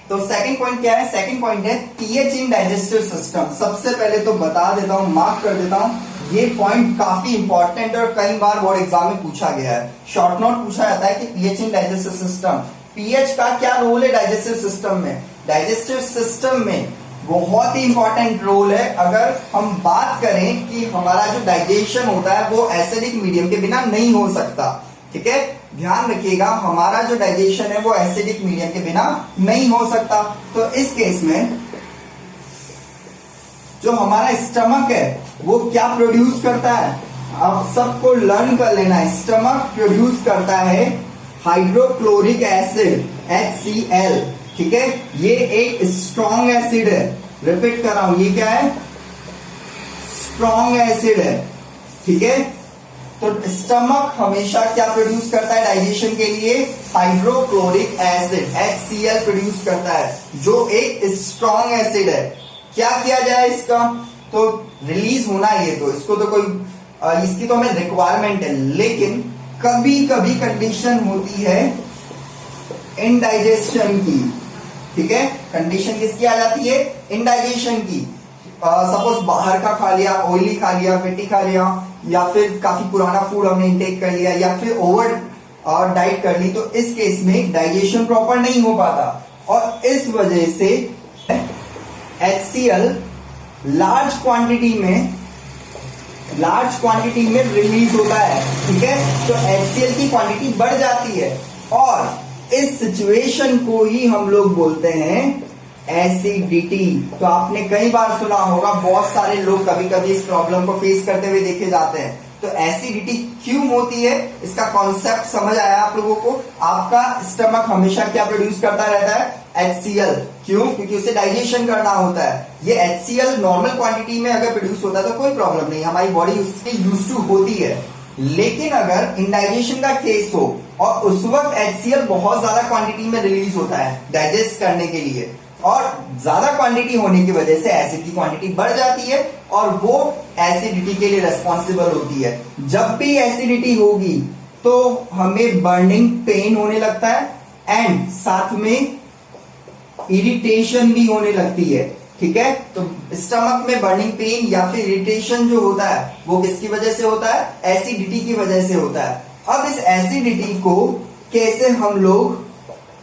तो सेकंड पॉइंट क्या है, सेकंड पॉइंट है पीएच इन डाइजेस्टिव सिस्टम। सबसे पहले तो बता देता हूं, मार्क कर देता हूं, ये पॉइंट काफी इंपॉर्टेंट और कई बार बोर्ड एग्जाम में पूछा गया है। शॉर्ट नोट पूछा जाता है कि पीएच इन डाइजेस्टिव सिस्टम, पीएच का क्या रोल है डाइजेस्टिव सिस्टम में। डाइजेस्टिव सिस्टम में बहुत ही इंपॉर्टेंट रोल है। अगर हम बात करें कि हमारा जो डाइजेशन होता है वो एसिडिक मीडियम के बिना नहीं हो सकता, ठीक है, ध्यान रखिएगा, हमारा जो डाइजेशन है वो एसिडिक मीडियम के बिना नहीं हो सकता। तो इस केस में जो हमारा स्टमक है वो क्या प्रोड्यूस करता है, अब सबको लर्न कर लेना है। स्टमक प्रोड्यूस करता है हाइड्रोक्लोरिक एसिड HCl, ठीक है, ये एक स्ट्रॉन्ग एसिड है। रिपीट कर रहा हूं, ये क्या है, स्ट्रॉन्ग एसिड है, ठीक है। तो स्टमक हमेशा क्या प्रोड्यूस करता है डाइजेशन के लिए, हाइड्रोक्लोरिक एसिड HCl प्रोड्यूस करता है, जो एक स्ट्रॉन्ग एसिड है। क्या किया जाए इसका, तो रिलीज होना है, ये तो इसको तो कोई इसकी तो हमें रिक्वायरमेंट है, लेकिन कभी कभी कंडीशन होती है इनडाइजेशन की, ठीक है। कंडीशन किसकी आ जाती है, इनडाइजेशन की। सपोज बाहर का खा लिया, ऑयली खा लिया, फैटी खा लिया, या फिर काफी पुराना फूड हमने इंटेक कर लिया, या फिर ओवर डाइट कर ली, तो इस केस में डाइजेशन प्रॉपर नहीं हो पाता और इस वजह से HCl लार्ज क्वांटिटी में रिलीज होता है, ठीक है। तो HCl की क्वांटिटी बढ़ जाती है और इस सिचुएशन को ही हम लोग बोलते हैं एसिडिटी। तो आपने कई बार सुना होगा, बहुत सारे लोग कभी कभी इस प्रॉब्लम को फेस करते हुए देखे जाते हैं। तो एसिडिटी क्यों होती है, इसका कॉन्सेप्ट समझ आया आप लोगों को। आपका स्टमक हमेशा क्या प्रोड्यूस करता रहता है, HCl, क्यों, क्योंकि उसे डाइजेशन करना होता है। ये HCl नॉर्मल क्वांटिटी में अगर प्रोड्यूस होता है तो कोई प्रॉब्लम नहीं, हमारी बॉडी उसके यूज टू होती है। लेकिन अगर इंडाइजेशन का केस हो और उस वक्त HCl बहुत ज्यादा क्वांटिटी में रिलीज होता है डाइजेस्ट करने के लिए, और ज्यादा क्वांटिटी होने की वजह से एसिड की क्वांटिटी बढ़ जाती है और वो एसिडिटी के लिए रेस्पॉन्सिबल होती है। जब भी एसिडिटी होगी तो हमें बर्निंग पेन होने लगता है एंड साथ में इरिटेशन भी होने लगती है, ठीक है। तो स्टमक में बर्निंग पेन या फिर इरिटेशन जो होता है वो किसकी वजह से होता है? एसिडिटी की वजह से होता है। अब इस एसिडिटी को कैसे हम लोग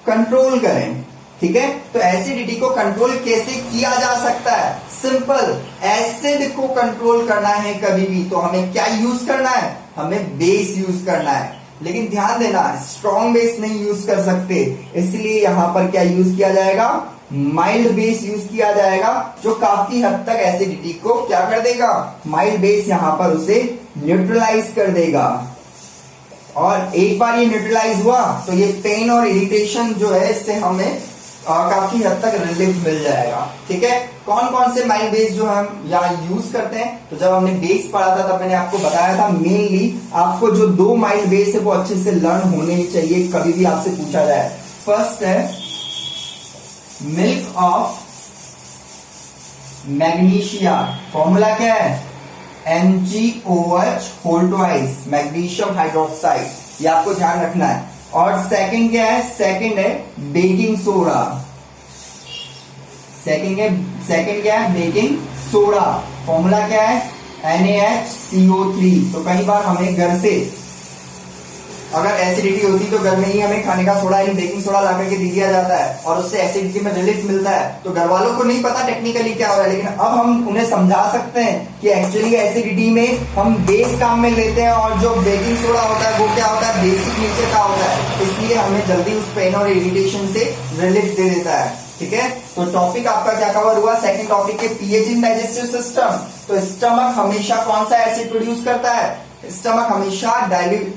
कंट्रोल करें? ठीक है, तो एसिडिटी को कंट्रोल कैसे किया जा सकता है? सिंपल, एसिड को कंट्रोल करना है कभी भी तो हमें क्या यूज करना है? हमें बेस यूज करना है। लेकिन ध्यान देना, स्ट्रॉन्ग बेस नहीं यूज कर सकते, इसलिए यहां पर क्या यूज किया जाएगा? माइल्ड बेस यूज किया जाएगा, जो काफी हद तक एसिडिटी को क्या कर देगा? माइल्ड बेस यहां पर उसे न्यूट्रलाइज कर देगा। और एक बार ये न्यूट्रलाइज हुआ तो ये पेन और इरिटेशन जो है इससे हमें काफी हद तक रिलीफ मिल जाएगा। ठीक है, कौन कौन से माइल्ड बेस जो हम यहाँ यूज करते हैं? तो जब हमने बेस पढ़ा था तब मैंने आपको बताया था मेनली आपको जो 2 माइल्ड बेस है वो अच्छे से लर्न होने ही चाहिए, कभी भी आपसे पूछा जाए। फर्स्ट है मिल्क ऑफ मैग्नीशिया, फॉर्मूला क्या है? MgOH whole twice, magnesium hydroxide, ये आपको ध्यान रखना है। और सेकंड क्या है? सेकंड है बेकिंग सोडा। सेकंड क्या है? बेकिंग सोडा, फॉर्मूला क्या है? NaHCO3। तो कई बार हमें घर से अगर एसिडिटी होती तो घर में ही हमें खाने का सोडा यानी बेकिंग सोडा ला करके दे दिया जाता है और उससे एसिडिटी में रिलीफ मिलता है। तो घर वालों को नहीं पता टेक्निकली क्या हो रहा है, लेकिन अब हम उन्हें समझा सकते हैं कि एक्चुअली एसिडिटी में हम बेस काम में लेते हैं और जो बेकिंग सोडा होता है वो क्या होता है? बेसिक नेचर का होता है, इसलिए हमें जल्दी उस पेन और इरिटेशन से रिलीफ दे देता है। ठीक है, तो टॉपिक आपका क्या कवर हुआ? सेकंड टॉपिक है पीएच इन डाइजेस्टिव सिस्टम। तो स्टमक हमेशा कौन सा एसिड प्रोड्यूस करता है? स्टमक हमेशा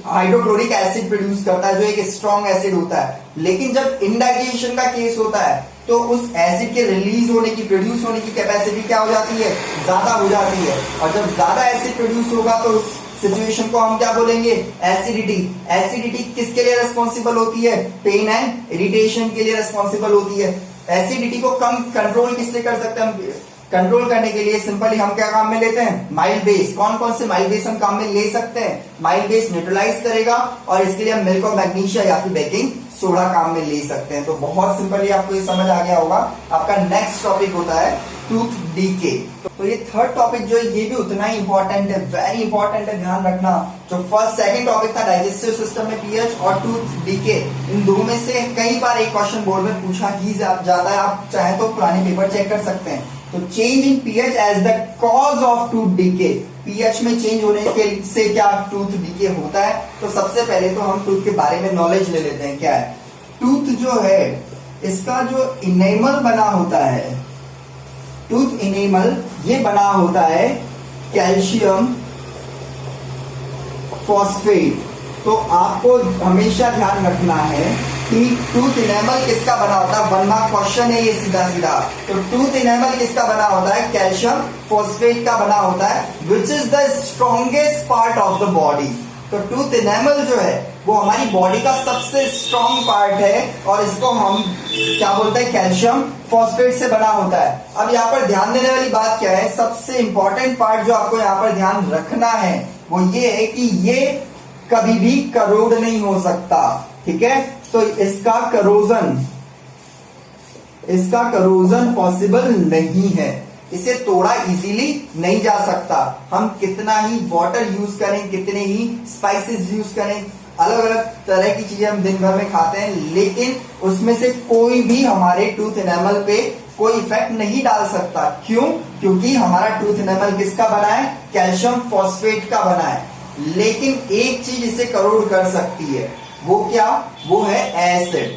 हाइड्रोक्लोरिक एसिड प्रोड्यूस करता है जो एक स्ट्रॉन्ग एसिड होता है। लेकिन जब इंडाइजेशन का केस होता है तो उस एसिड के रिलीज होने की, प्रोड्यूस होने की कैपेसिटी क्या हो जाती है? ज्यादा हो जाती है। और जब ज्यादा एसिड प्रोड्यूस होगा तो उस सिचुएशन को हम क्या बोलेंगे? एसिडिटी। एसिडिटी किसके लिए रिस्पॉन्सिबल होती है? पेन एंड इरिटेशन के लिए रिस्पॉन्सिबल होती है। एसिडिटी को कम कंट्रोल किससे कर सकते हैं हम? कंट्रोल करने के लिए सिंपली हम क्या काम में लेते हैं? Mild base. कौन कौन से माइल्ड बेस हम काम में ले सकते हैं? माइल्ड बेस न्यूट्रलाइज करेगा और इसके लिए हम मिल्क ऑफ मैग्नीशिया या फिर बेकिंग सोडा काम में ले सकते हैं। तो बहुत सिंपली आपको ये समझ आ गया होगा। आपका नेक्स्ट टॉपिक होता है टूथ डीके। तो ये थर्ड टॉपिक जो है ये भी उतना ही इंपॉर्टेंट है, वेरी इंपॉर्टेंट है, ध्यान रखना। जो फर्स्ट सेकंड टॉपिक था डाइजेस्टिव सिस्टम में पीएच और टूथ डीके, इन दो में से कई बार एक क्वेश्चन बोर्ड में पूछा ही जाता है। आप चाहे तो पुराने पेपर चेक कर सकते हैं। तो change in pH as the cause of tooth decay, pH में चेंज होने के से क्या टूथ डीके होता है? तो सबसे पहले तो हम टूथ के बारे में नॉलेज ले लेते हैं। क्या है टूथ? जो है इसका जो इनेमल बना होता है, टूथ इनेमल, ये बना होता है कैल्शियम फॉस्फेट। तो आपको हमेशा ध्यान रखना है कि टूथ इनेमल किसका बना होता है? 1 मार्क क्वेश्चन है ये सीधा सीधा। तो टूथ इनेमल किसका बना होता है? कैल्शियम फॉस्फेट का बना होता है, which is the strongest part of the body. तो टूथ इनेमल जो है वो हमारी बॉडी का सबसे स्ट्रॉन्ग पार्ट है और इसको हम क्या बोलते हैं? कैल्शियम फॉस्फेट से बना होता है। अब यहाँ पर ध्यान देने वाली बात क्या है? सबसे इंपॉर्टेंट पार्ट जो आपको यहाँ पर ध्यान रखना है वो ये है कि ये कभी भी करोड नहीं हो सकता। ठीक है, तो इसका करोजन पॉसिबल नहीं है, इसे तोड़ा इजीली नहीं जा सकता। हम कितना ही वाटर यूज करें, कितने ही स्पाइसेस यूज करें, अलग अलग तरह की चीजें हम दिन भर में खाते हैं, लेकिन उसमें से कोई भी हमारे टूथ एनेमल पे कोई इफेक्ट नहीं डाल सकता। क्यों? क्योंकि हमारा टूथ एनेमल किसका बना है? कैल्शियम फॉस्फेट का बना है। लेकिन एक चीज इसे करोड़ कर सकती है, वो क्या? वो है एसिड।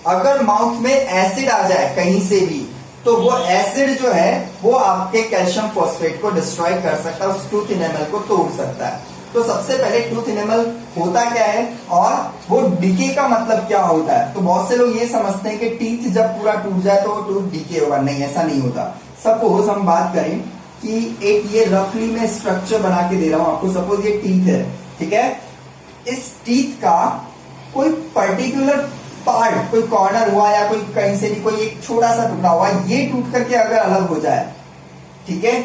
अगर माउथ में एसिड आ जाए कहीं से भी तो वो एसिड जो है वो आपके कैल्शियम फॉस्फेट को डिस्ट्रॉय कर सकता है, उस टूथ इनेमल को तोड़ सकता है। तो सबसे पहले टूथ इनेमल होता क्या है और वो डीके का मतलब क्या होता है? तो बहुत से लोग ये समझते हैं कि टीथ जब पूरा टूट जाए तो वो टूथ डीके होगा। नहीं, ऐसा नहीं होता। सपोज हम बात करें कि एक ये रफली में स्ट्रक्चर बना के दे रहा हूं आपको, सपोज ये टीथ है। ठीक है, इस टीथ का कोई पर्टिकुलर पार्ट, कोई कॉर्नर हुआ या कोई कहीं से भी कोई एक छोटा सा टुकड़ा हुआ, ये टूट करके अगर अलग हो जाए, ठीक है,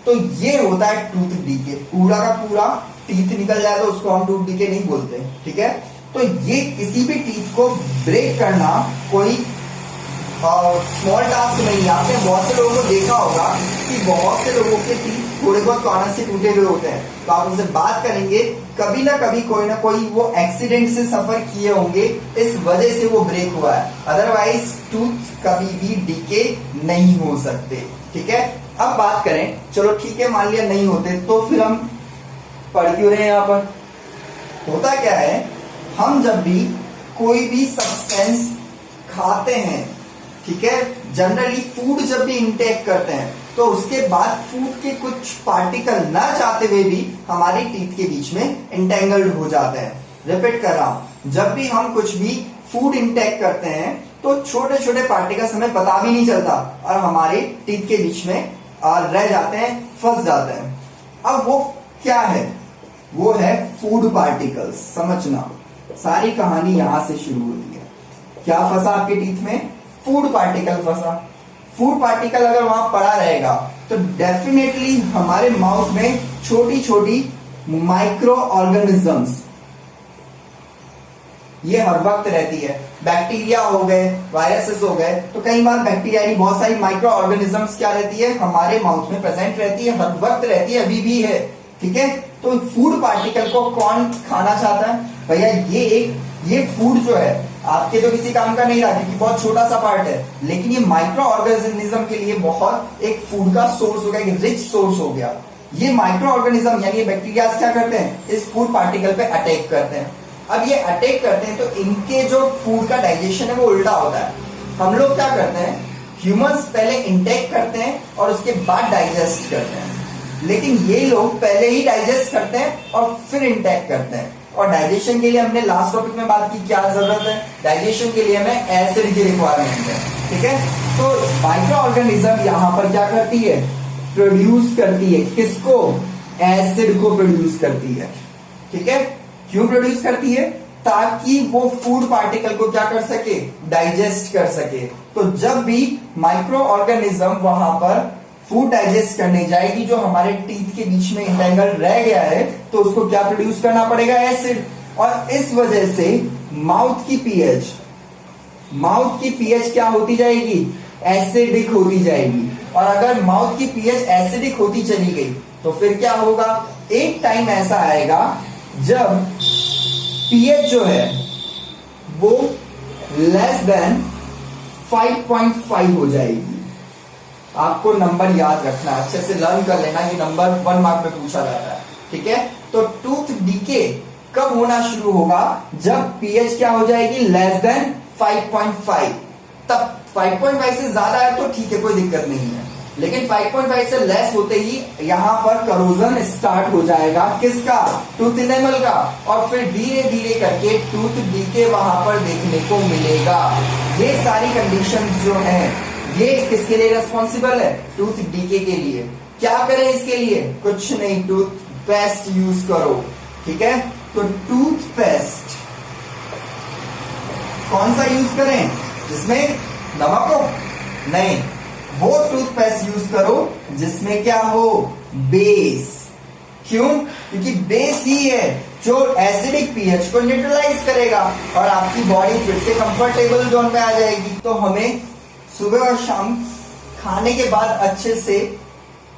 तो ये होता है टूथ डीके। पूरा का पूरा टीथ निकल जाए तो उसको हम टूथ डीके नहीं बोलते। ठीक है, तो ये किसी भी टीथ को ब्रेक करना कोई स्मॉल टास्क नहीं है। आपने बहुत से लोगों को देखा होगा कि बहुत से लोगों के टीथ थोड़े बहुत कॉर्नर से टूटे हुए होते हैं, तो आप उनसे बात करेंगे, कभी ना कभी कोई ना कोई वो एक्सीडेंट से सफर किए होंगे, इस वजह से वो ब्रेक हुआ है, अदरवाइज टूथ कभी भी डीके नहीं हो सकते। ठीक है, अब बात करें, चलो ठीक है मान लिया नहीं होते, तो फिर हम पढ़ क्यों रहे हैं यहाँ पर? होता क्या है, हम जब भी कोई भी सब्सटेंस खाते हैं, ठीक है, जनरली फूड जब भी इंटेक करते हैं, तो उसके बाद फूड के कुछ पार्टिकल ना चाहते हुए भी हमारी टीथ के बीच में इंटेंगल्ड हो जाते हैं। रिपीट कर रहा हूं, जब भी हम कुछ भी फूड इंटेक करते हैं तो छोटे छोटे पार्टिकल्स हमें पता भी नहीं चलता और हमारे टीथ के बीच में रह जाते हैं, फंस जाते हैं। अब वो क्या है? वो है फूड पार्टिकल्स। समझना, सारी कहानी यहां से शुरू होती है। क्या फंसा आपके टीथ में? फूड पार्टिकल फंसा। फूड पार्टिकल अगर वहां पड़ा रहेगा तो डेफिनेटली हमारे माउथ में छोटी छोटी माइक्रो ऑर्गेनिजम्स ये हर वक्त रहती है। बैक्टीरिया हो गए, वायरसेस हो गए, तो कई बार बैक्टीरिया की बहुत सारी माइक्रो ऑर्गेनिजम्स क्या रहती है, हमारे माउथ में प्रेजेंट रहती है, हर वक्त रहती है, अभी भी है। ठीक है, तो फूड पार्टिकल को कौन खाना चाहता है? भैया ये फूड जो है आपके तो किसी काम का नहीं रहा क्योंकि बहुत छोटा सा पार्ट है, लेकिन ये माइक्रो ऑर्गेनिज्म के लिए बहुत एक फूड का सोर्स हो गया, एक रिच सोर्स हो गया। ये माइक्रो ऑर्गेनिज्म यानी ये बैक्टीरिया क्या करते हैं, इस फूड पार्टिकल पे अटैक करते हैं। अब ये अटैक करते हैं तो इनके जो फूड का डाइजेशन है वो उल्टा होता है। हम लोग क्या करते हैं, ह्यूमंस पहले इंटेक करते हैं और उसके बाद डाइजेस्ट करते हैं, लेकिन ये लोग पहले ही डाइजेस्ट करते हैं और फिर इंटेक करते हैं। और डाइजेशन के लिए हमने लास्ट टॉपिक में बात की, क्या जरूरत है डाइजेशन के लिए, हमें एसिड की रिक्वायरमेंट है। ठीक है, तो माइक्रो ऑर्गेनिज्म यहां पर क्या करती है, प्रोड्यूस करती है, किसको? एसिड को प्रोड्यूस करती है। ठीक है, क्यों प्रोड्यूस करती है? ताकि वो फूड पार्टिकल को क्या कर सके, डाइजेस्ट कर सके। तो जब भी माइक्रो ऑर्गेनिज्म वहां पर फूड डाइजेस्ट करने जाएगी जो हमारे टीथ के बीच में इंटेंगल रह गया है, तो उसको क्या प्रोड्यूस करना पड़ेगा, एसिड। और इस वजह से माउथ की पीएच क्या होती जाएगी, एसिडिक होती जाएगी। और अगर माउथ की पीएच एसिडिक होती चली गई तो फिर क्या होगा, एक टाइम ऐसा आएगा जब पीएच जो है वो लेस देन 5.5 हो जाएगी। आपको नंबर याद रखना, अच्छे से लर्न कर लेना, ये नंबर 1 मार्क में पूछा जाता है। ठीक है, तो टूथ डीके कब होना शुरू होगा, जब पीएच क्या हो जाएगी, लेस देन 5.5। तब 5.5 से ज्यादा है तो ठीक है, कोई दिक्कत नहीं है, लेकिन 5.5 से लेस होते ही यहां पर करोजन स्टार्ट हो जाएगा, किसका, टूथ इनेमल का, और फिर धीरे धीरे करके टूथ डीके वहां पर देखने को मिलेगा। ये सारी कंडीशंस जो हैं ये किसके लिए रेस्पॉन्सिबल है, टूथ डीके के लिए। क्या करें इसके लिए, कुछ नहीं, टूथ पेस्ट यूज करो। ठीक है, तो टूथ पेस्ट कौन सा यूज करें, जिसमें नमक हो? नहीं, वो टूथपेस्ट यूज करो जिसमें क्या हो, बेस। क्यों? क्योंकि बेस ही है जो एसिडिक पीएच को न्यूट्रलाइज करेगा और आपकी बॉडी फिर से कंफर्टेबल जोन में आ जाएगी। तो हमें सुबह और शाम खाने के बाद अच्छे से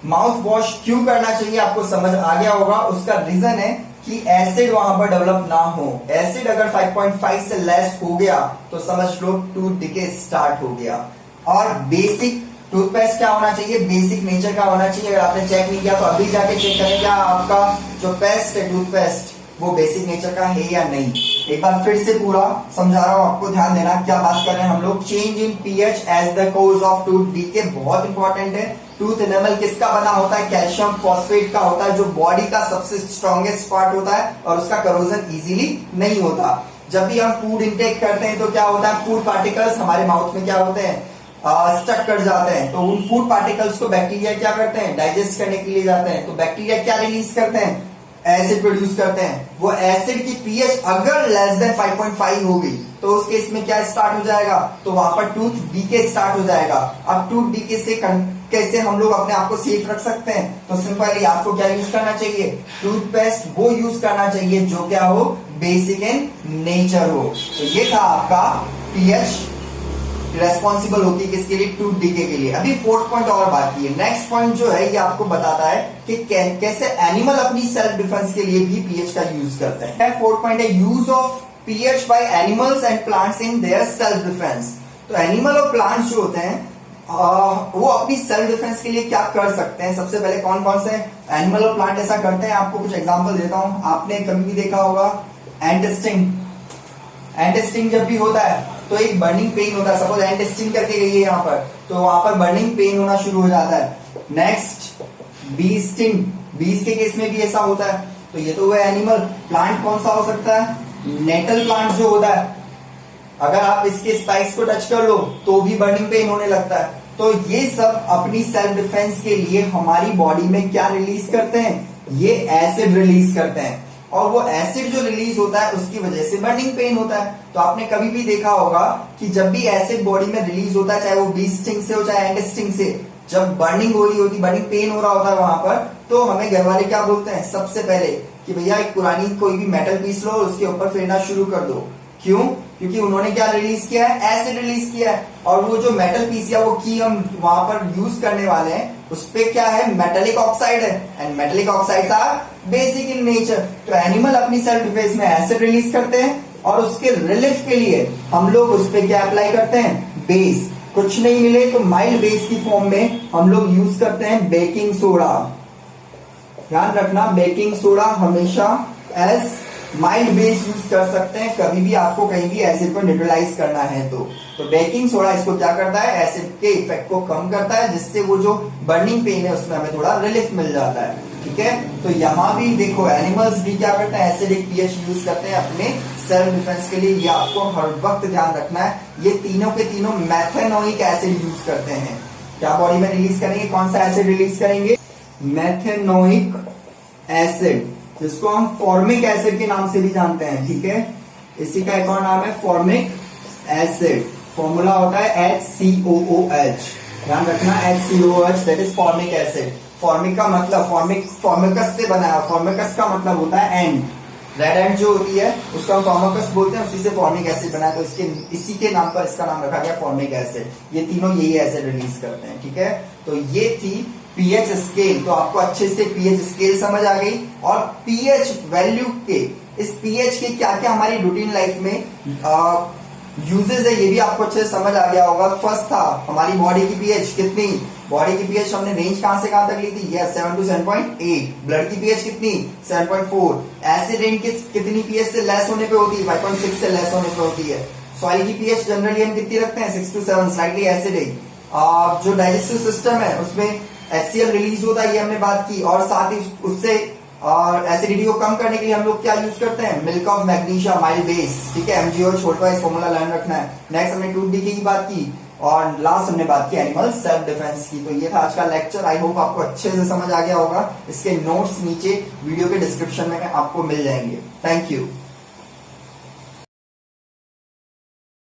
माउथ वॉश क्यों करना चाहिए, आपको समझ आ गया होगा। उसका रीजन है कि एसिड वहां पर डेवलप ना हो। एसिड अगर 5.5 से लेस हो गया तो समझ लो टूथ डीके स्टार्ट हो गया। और बेसिक टूथपेस्ट क्या होना चाहिए, बेसिक नेचर का होना चाहिए। अगर आपने चेक नहीं किया तो अभी जाके चेक करें क्या आपका जो पेस्ट है, टूथपेस्ट, वो बेसिक नेचर का है या नहीं। एक बार फिर से पूरा समझा रहा हूं, आपको ध्यान देना। क्या बात कर रहे हैं हम लोग, change in pH as the cause of tooth decay, बहुत इंपॉर्टेंट है। टूथ एनेमल किसका बना होता है, कैल्शियम फॉस्फेट का होता है, जो बॉडी का सबसे स्ट्रॉन्गेस्ट पार्ट होता है और उसका करोजन इजीली नहीं होता। जब भी हम फूड इंटेक करते हैं तो क्या होता है, फूड पार्टिकल्स हमारे माउथ में क्या होते हैं, स्टक कर जाते हैं। तो उन फूड पार्टिकल्स को बैक्टीरिया क्या करते हैं, डाइजेस्ट करने के लिए जाते हैं। तो बैक्टीरिया क्या रिलीज करते हैं, एसिड प्रोड्यूस करते हैं। वो एसिड की पीएच अगर लेस देन 5.5 हो गई तो उस केस में क्या स्टार्ट हो जाएगा, तो वहां पर टूथ डीके स्टार्ट हो जाएगा। अब टूथ डीके से कैसे हम लोग अपने आप को सेफ रख सकते हैं, तो सिंपली आपको क्या यूज करना चाहिए, टूथपेस्ट वो यूज करना चाहिए जो क्या हो, बेसिक इन नेचर हो। तो ये था आपका पीएच रेस्पॉन्सिबल होती है किसके लिए, टूथ डीके के लिए। अभी फोर्थ पॉइंट और बाकी है। नेक्स्ट पॉइंट जो है ये आपको बताता है कि कैसे एनिमल अपनी सेल्फ डिफेंस के लिए भी पीएच का यूज करते हैं। फोर्थ पॉइंट है use of pH by animals and plants in their self defence. तो एनिमल और प्लांट्स जो होते हैं वो अपनी सेल्फ डिफेंस के लिए क्या कर सकते हैं। सबसे पहले कौन कौन से एनिमल और प्लांट ऐसा करते हैं, आपको कुछ एग्जांपल देता हूं। आपने कभी भी देखा होगा एंट स्टिंग। एंट स्टिंग जब भी होता है तो एक बर्निंग पेन होता है। सपोज एंट स्टिंग करके गई है यहाँ पर, तो वहां पर बर्निंग पेन होना शुरू हो जाता है। नेक्स्ट बी स्टिंग, बीज के केस में भी ऐसा होता है। तो ये तो हुआ एनिमल। प्लांट कौन सा हो सकता है, नेटल प्लांट जो होता है, अगर आप इसके स्पाइक्स को टच कर लो तो भी बर्निंग पेन होने लगता है। तो ये सब अपनी सेल्फ डिफेंस के लिए हमारी बॉडी में क्या रिलीज करते हैं, ये एसिड रिलीज करते हैं। और वो एसिड जो रिलीज होता है उसकी वजह से बर्निंग पेन होता है। तो आपने कभी भी देखा होगा कि जब भी एसिड बॉडी में रिलीज होता है, चाहे वो बी स्टिंग से हो चाहे एंड स्टिंग से, जब बर्निंग हो रही होती, बर्निंग पेन हो रहा होता है वहां पर, तो हमें घर वाले क्या बोलते हैं सबसे पहले कि भैया एक पुरानी कोई भी मेटल पीस लो और उसके ऊपर फेरना शुरू कर दो। क्यों, क्योंकि उन्होंने क्या रिलीज किया है, एसिड रिलीज किया है। और वो जो मेटल पीस या वो की हम वहां पर यूज करने वाले हैं उस पे क्या है, मेटेलिक ऑक्साइड है। And metallic oxides are basic in nature. तो एनिमल अपनी सेल्फ डिफेंस में एसिड रिलीज करते हैं और उसके रिलीफ के लिए हम लोग उस पे क्या अप्लाई करते हैं, बेस। कुछ नहीं मिले तो माइल्ड बेस की फॉर्म में हम लोग यूज करते हैं बेकिंग सोडा। ध्यान रखना, बेकिंग सोडा हमेशा एज माइल्ड बेस यूज कर सकते हैं कभी भी आपको कहीं भी एसिड को न्यूट्रलाइज करना है तो बेकिंग सोडा इसको क्या करता है, एसिड के इफेक्ट को कम करता है, जिससे वो जो बर्निंग पेन है उसमें हमें थोड़ा रिलीफ मिल जाता है। ठीक है, तो यहाँ भी देखो एनिमल्स भी क्या करते हैं, एसिडिक पीएच यूज करते हैं अपने सेल्फ डिफेंस के लिए। ये आपको हर वक्त ध्यान रखना है। ये तीनों के तीनों मेथेनोइक एसिड यूज करते हैं। क्या बॉडी में रिलीज करेंगे, कौन सा एसिड रिलीज करेंगे, मेथेनोइक एसिड, जिसको हम फॉर्मिक एसिड के नाम से भी जानते हैं। ठीक है, इसी का एक और नाम है फॉर्मिक एसिड। फॉर्मूला होता है HCOOH। ध्यान रखना, HCOOH that is formic acid. Formic का मतलब फॉर्मिकस से बना है। फॉर्मिकस का मतलब होता है एंड, रेड एंड जो होती है उसका हम फॉर्मिकस बोलते हैं, उसी से फॉर्मिक एसिड बना है। तो इसी के नाम पर इसका नाम रखा गया फॉर्मिक एसिड। ये तीनों यही एसिड रिलीज करते हैं। ठीक है, तो ये थी पीएच स्केल। तो आपको अच्छे से पीएच स्केल समझ आ गई और पीएच वैल्यू के, इस पीएच के क्या क्या हमारी रूटीन लाइफ में यूजेस है ये भी आपको अच्छे से समझ आ गया होगा। फर्स्ट था हमारी बॉडी की पीएच कितनी, बॉडी की पीएच हमने रेंज कहां से कहां तक ली थी, ये 7 to 7.8। ब्लड की पीएच कितनी, 7.4। एसिड रेंज कितनी पीएच से लेस होने पे होती है, 5.6 से लेस होने पे होती है। सॉइल की पीएच जनरली हम कितनी रखते हैं, 6 to 7, स्लाइटली एसिडिक। जो डाइजेस्टिव सिस्टम है उसमें HCl रिलीज होता है, ये हमने बात की। और साथ ही उससे और एसिडिटी को कम करने के लिए हम लोग क्या यूज करते हैं, milk of magnesia, mild base. ठीक है, MgO छोटा इस फॉर्मूला लर्न रखना है। नेक्स्ट हमने टूथ डीके की बात की और लास्ट हमने बात की एनिमल सेल्फ डिफेंस की। तो ये था आज का लेक्चर। आई होप आपको अच्छे से समझ आ गया होगा। इसके नोट्स नीचे वीडियो के डिस्क्रिप्शन में आपको मिल जाएंगे। Thank you.